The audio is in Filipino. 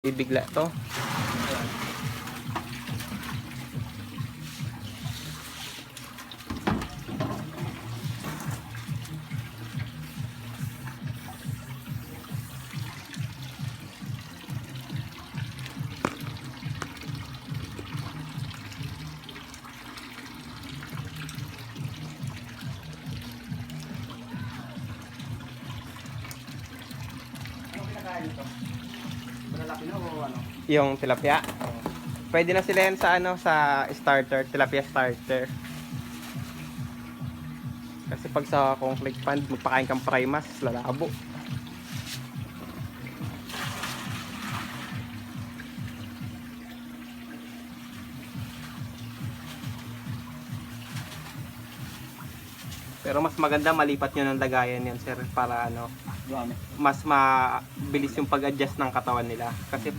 Bibigla to. Ano kinakain ito? Malalaki na o ano? Yung tilapia. Pwede na sila yan sa ano, sa starter, tilapia starter. Kasi pag sa conflict pond, magpakain kang primas, lalabo. Pero mas maganda malipat nyo ng lagayan yan, sir, para ano, Dami. mas mabilis yung pag-adjust ng katawan nila. Kasi